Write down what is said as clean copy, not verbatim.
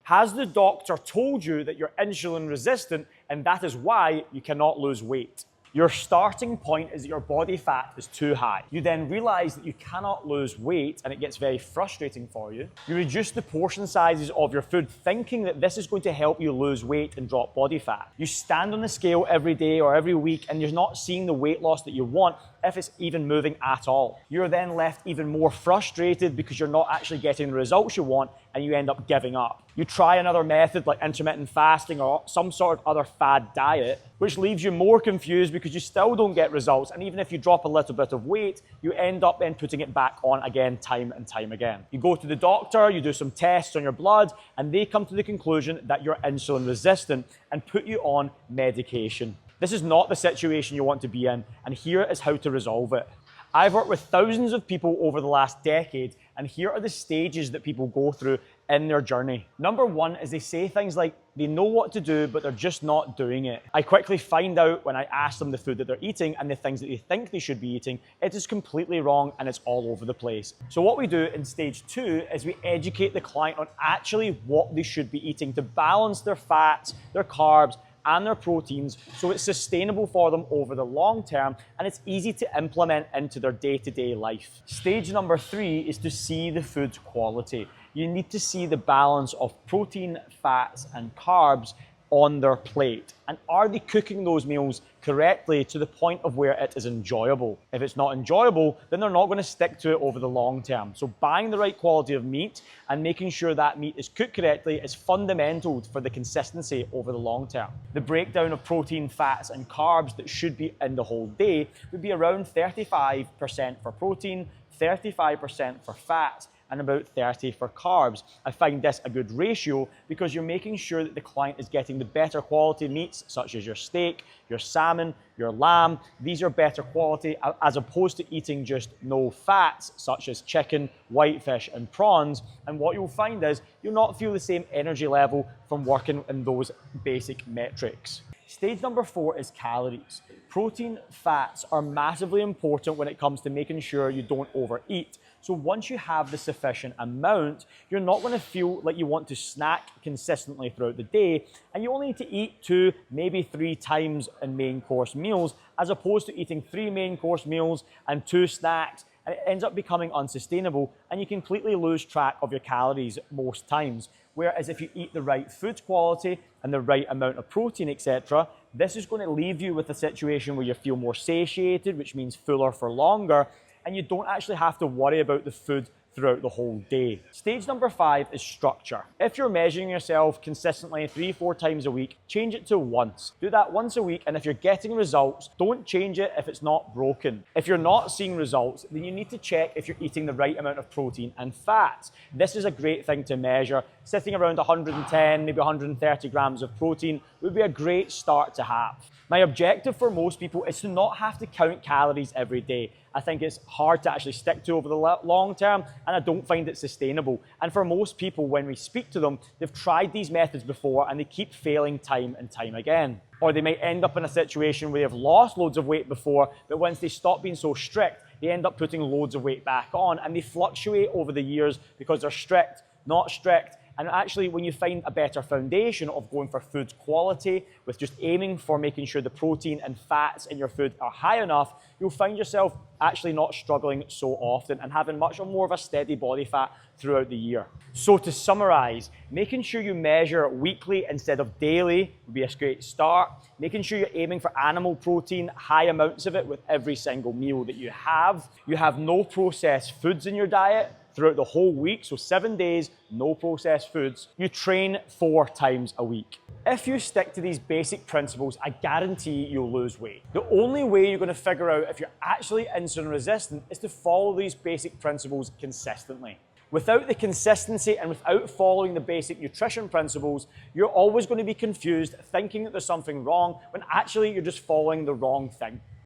Has the doctor told you that you're insulin resistant and that is why you cannot lose weight? Your starting point is that your body fat is too high. You then realize that you cannot lose weight and it gets very frustrating for you. You reduce the portion sizes of your food thinking that this is going to help you lose weight and drop body fat. You stand on the scale every day or every week and you're not seeing the weight loss that you want if it's even moving at all. You're then left even more frustrated because you're not actually getting the results you want and you end up giving up. You try another method like intermittent fasting or some sort of other fad diet, which leaves you more confused because you still don't get results. And even if you drop a little bit of weight, you end up then putting it back on again, time and time again. You go to the doctor, you do some tests on your blood, and they come to the conclusion that you're insulin resistant and put you on medication. This is not the situation you want to be in, and here is how to resolve it. I've worked with thousands of people over the last decade, and here are the stages that people go through in their journey. Number one is they say things like they know what to do, but they're just not doing it. I quickly find out when I ask them the food that they're eating and the things that they think they should be eating, it is completely wrong and it's all over the place. So what we do in stage two is we educate the client on actually what they should be eating to balance their fats, their carbs, and their proteins so it's sustainable for them over the long term and it's easy to implement into their day-to-day life. Stage number three is to see the food quality. You need to see the balance of protein, fats, and carbs on their plate. And are they cooking those meals correctly to the point of where it is enjoyable? If it's not enjoyable, then they're not going to stick to it over the long term. So buying the right quality of meat and making sure that meat is cooked correctly is fundamental for the consistency over the long term. The breakdown of protein, fats, and carbs that should be in the whole day would be around 35% for protein, 35% for fats, and about 30% for carbs. I find this a good ratio because you're making sure that the client is getting the better quality meats such as your steak, your salmon, your lamb. These are better quality as opposed to eating just no fats such as chicken, whitefish, and prawns. And what you'll find is you'll not feel the same energy level from working in those basic metrics. Stage number four is calories. Protein, fats are massively important when it comes to making sure you don't overeat. So once you have the sufficient amount, you're not going to feel like you want to snack consistently throughout the day, and you only need to eat 2, maybe 3 times in main course meals, as opposed to eating 3 main course meals and 2 snacks, and it ends up becoming unsustainable, and you completely lose track of your calories most times. Whereas if you eat the right food quality and the right amount of protein, etc., this is going to leave you with a situation where you feel more satiated, which means fuller for longer, and you don't actually have to worry about the food throughout the whole day. Stage number 5 is structure. If you're measuring yourself consistently 3-4 times a week, change it to once. Do that once a week, and if you're getting results, don't change it if it's not broken. If you're not seeing results, then you need to check if you're eating the right amount of protein and fats. This is a great thing to measure. Sitting around 110, maybe 130 grams of protein would be a great start to have. My objective for most people is to not have to count calories every day. I think it's hard to actually stick to over the long term, and I don't find it sustainable. And for most people, when we speak to them, they've tried these methods before and they keep failing time and time again. Or they might end up in a situation where they've lost loads of weight before, but once they stop being so strict, they end up putting loads of weight back on, and they fluctuate over the years because they're strict, not strict. And actually, when you find a better foundation of going for food quality, with just aiming for making sure the protein and fats in your food are high enough, you'll find yourself actually not struggling so often and having much more of a steady body fat throughout the year. So to summarize, making sure you measure weekly instead of daily would be a great start. Making sure you're aiming for animal protein, high amounts of it with every single meal that you have. You have no processed foods in your diet throughout the whole week, so 7 days, no processed foods. You train 4 times a week. If you stick to these basic principles, I guarantee you'll lose weight. The only way you're going to figure out if you're actually insulin resistant is to follow these basic principles consistently. Without the consistency and without following the basic nutrition principles, you're always going to be confused, thinking that there's something wrong, when actually you're just following the wrong thing.